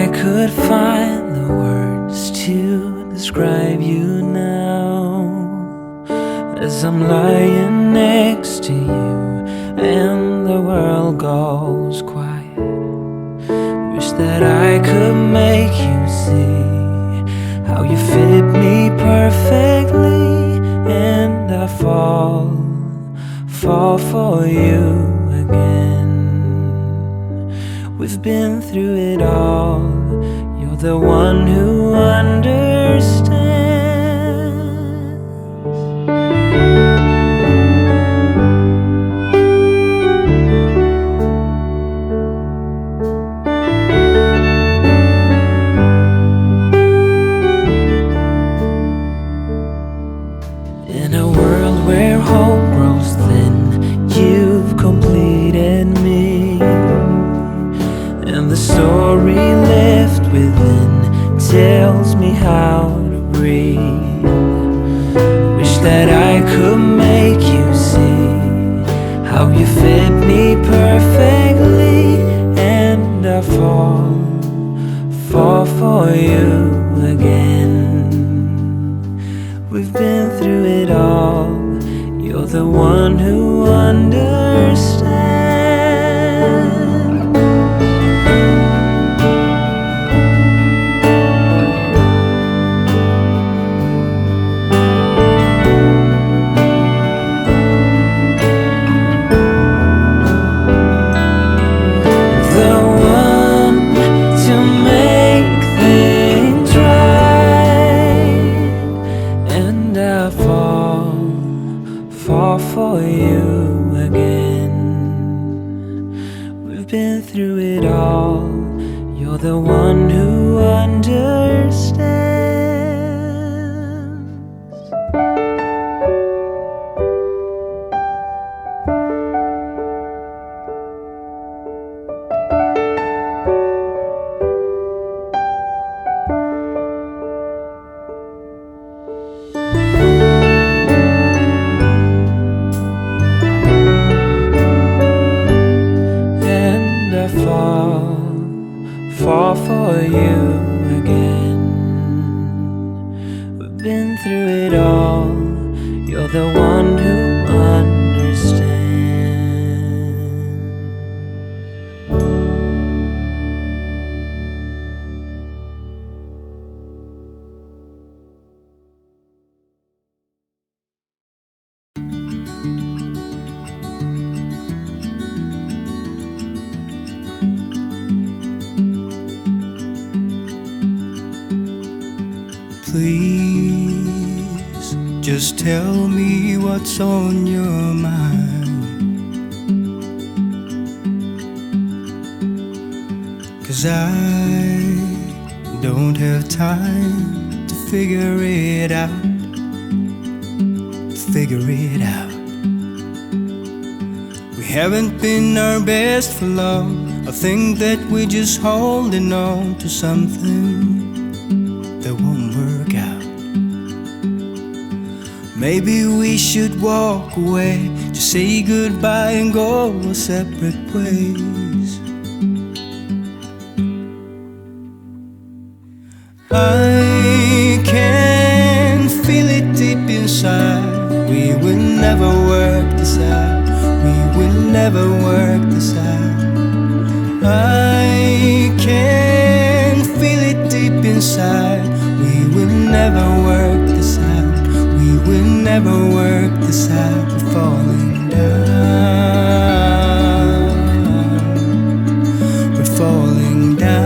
I could find the words to describe you now, as I'm lying next to you and the world goes quiet. Wish that I could make you see how you fit me perfectly, and I fall for you again. We've been through it all. You're the one who understands. In a world where hope grows thin, you've completed me, and the story left within tells me how to breathe. Wish that I could make you see how you fit me perfectly, and I fall for you again. We've been through it all. You're the one who understands. Fall for you again. We've been through it all. You're the one who understands. Fall for you again. We've been through it all. You're the one who understands. Please, just tell me what's on your mind, 'cause I don't have time to figure it out. We haven't been our best for long. I think that we're just holding on to something that won't work out. Maybe we should walk away, just say goodbye and go our separate ways. I can feel it deep inside. We will never work this out. We will never work this out. I can feel it deep inside. We will never work this out. We will never work this out. We're falling down. We're falling down.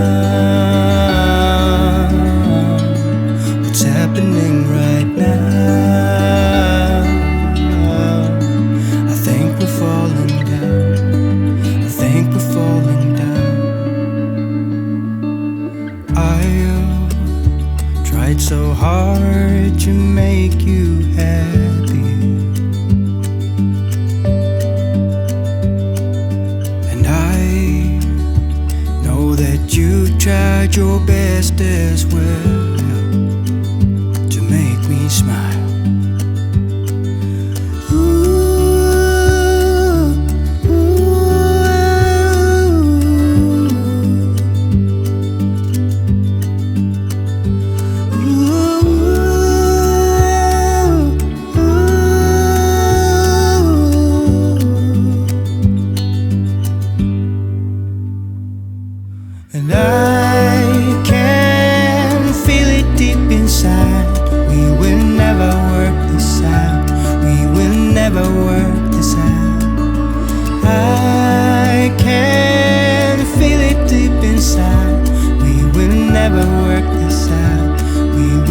What's happening right now? I think we're falling down. I think we're falling down. I've tried so hard to make you happy, and I know that you tried your best as well to make me smile.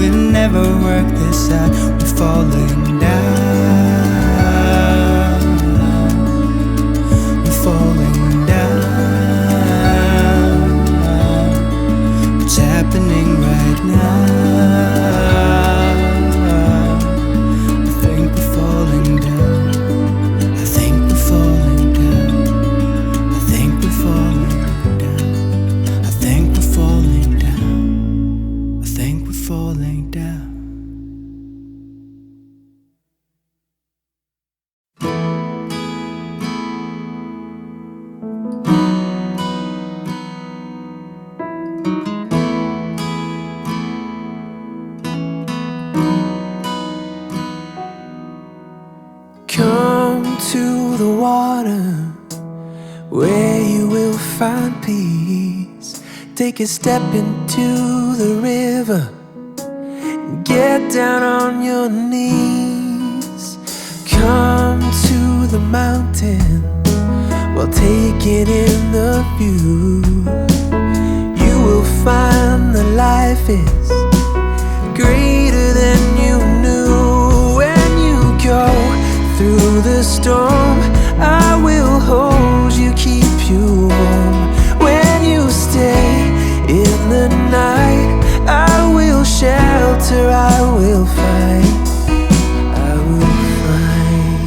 will never work this out. We're falling down. We're falling down. What's happening right now? I think we're falling down. I think we're falling down. I think we're falling down. I think we're falling down. I think we're falling down. Come to the water where you will find peace. Take a step into the river. Get down on your knees. Come to the mountain while taking in the view. You will find that life is greater than you knew. When you go through the storm, I will hold you, keep you warm. When you stay in the night, I will shelter, I will fight, I will fight.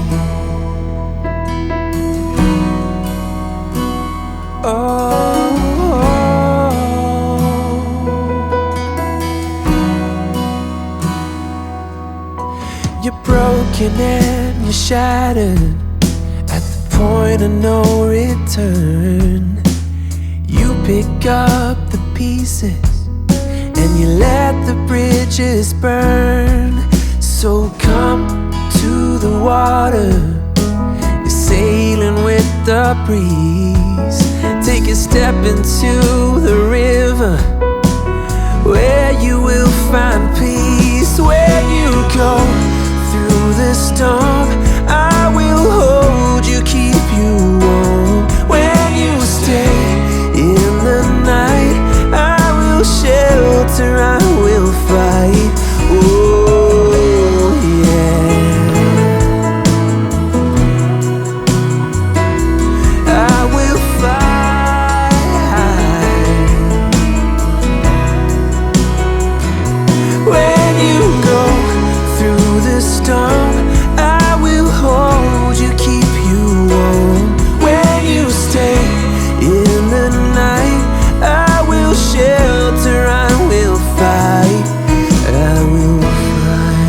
Oh, you're broken and you're shattered at the point of no return. You pick up the pieces and you let the bridges burn. So come to the water, you're sailing with the breeze. Take a step into the river where you will find peace. When you go through the storm, I will hold you, keep you warm. When you stay in the night, I will shelter, I will fight. Oh yeah, I will fight. When you go through the storm, I will hold you, keep you warm. When you stay in the night, I will shelter, I will fight, I will fight.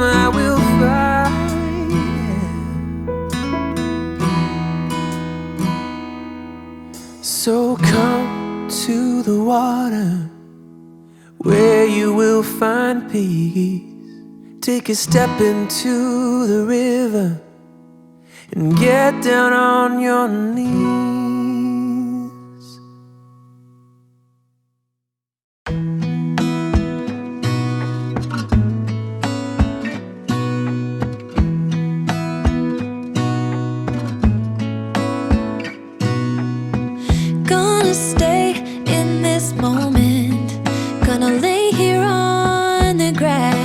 I will fight. So come to the water where you will find peace. Take a step into the river and get down on your knees. Gonna stay in this moment. Gonna lay here on the grass.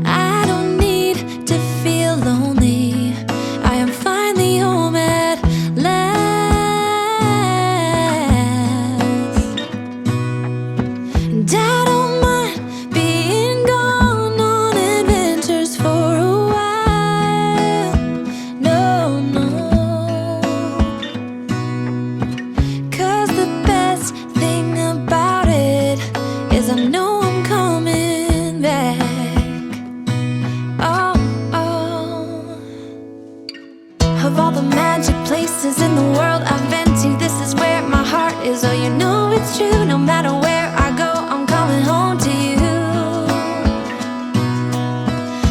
I don't need to feel lonely. I am finally home at last. And I don't mind being gone on adventures for a while. No, no. 'Cause the best thing about it is I know I'm coming back. Oh, oh. Of all the magic places in the world I've been to, this is where my heart is. Oh, you know it's true. No matter where I go, I'm coming home to you.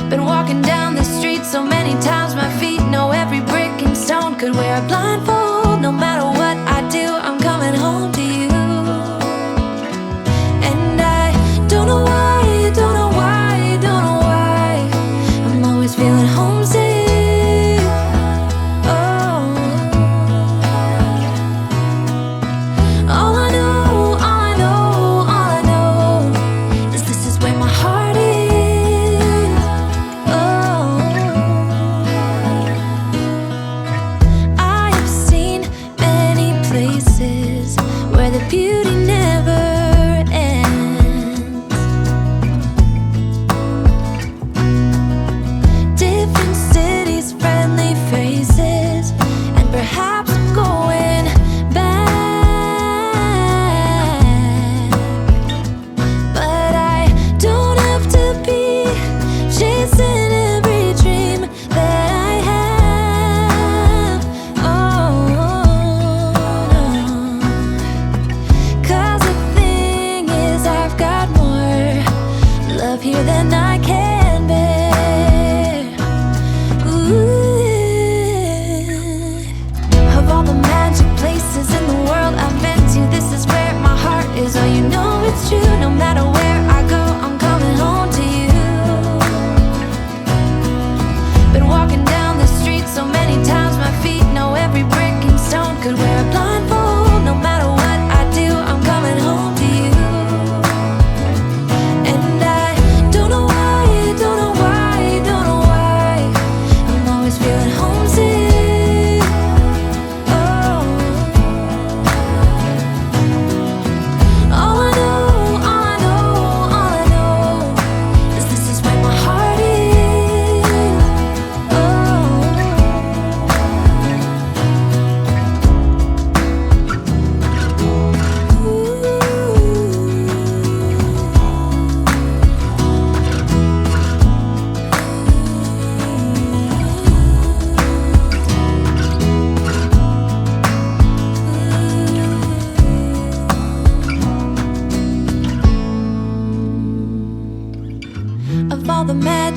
Been walking down the street so many times, my feet know every brick and stone. Could wear a blindfold. No matter what I do, I'm coming home to you. And I don't know why, don't know why, don't know why I'm always feeling homesick.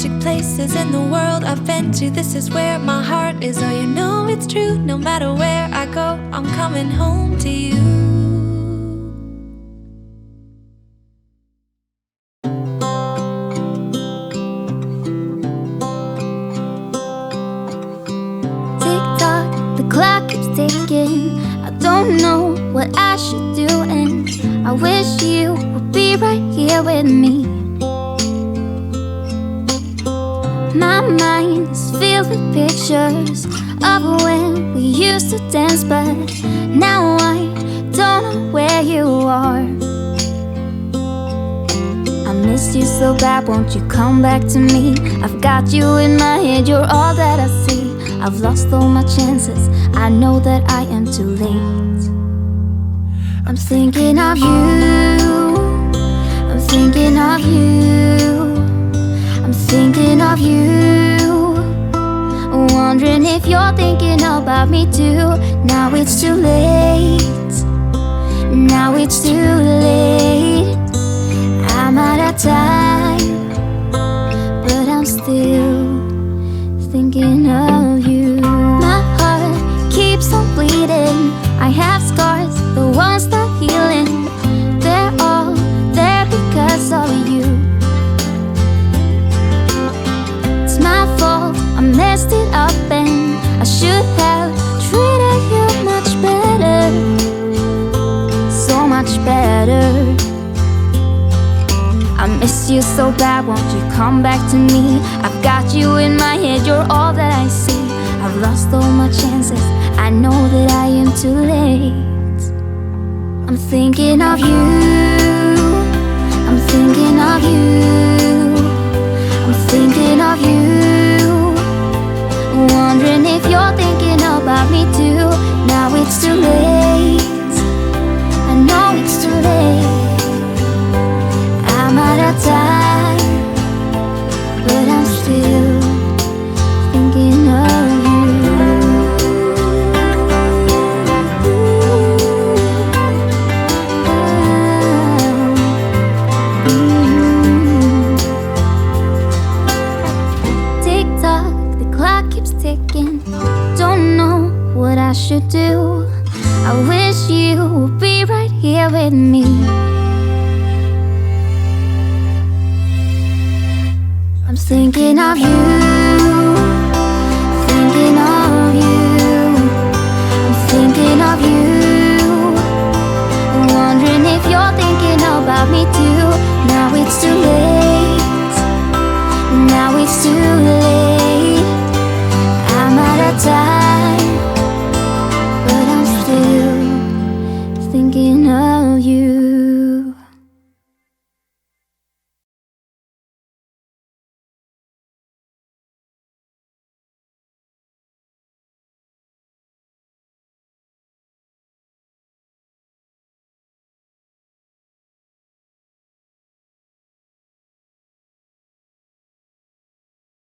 magic places in the world I've been to. This is where my heart is. Oh, you know it's true. No matter where I go, I'm coming home to you. The clock keeps ticking. I don't know what I should do, and I wish you would be right here with me. My mind is filled with pictures of when we used to dance, but now I don't know where you are. I miss you so bad, won't you come back to me? I've got you in my head, you're all that I see. I've lost all my chances, I know that I am too late. I'm thinking of you, I'm thinking of you, I'm thinking of you, wondering if you're thinking about me too. Now it's too late, now it's too late. I'm out of time, but I'm still thinking of you. My heart keeps on bleeding. I have scars, the ones not healing. They're all there because of you. It's my fault, I messed it up, and I should have treated you much better, so much better. I miss you so bad, won't you come back to me? I've got you in my head, you're all that I see. I've lost all my chances, I know that I am too late. I'm thinking of you, I'm thinking of you, I'm thinking of you, wondering if you're thinking about me too. Now it's too late, I know it's too late. I'm out of time, but I'm still thinking of you. Tick tock, the clock keeps ticking. Don't know what I should do. I wish you would be right here with me. I'm thinking of you, thinking of you, I'm thinking of you, wondering if you're thinking about me too. Now it's too late, now it's too late. I'm out of time, but I'm still thinking of you.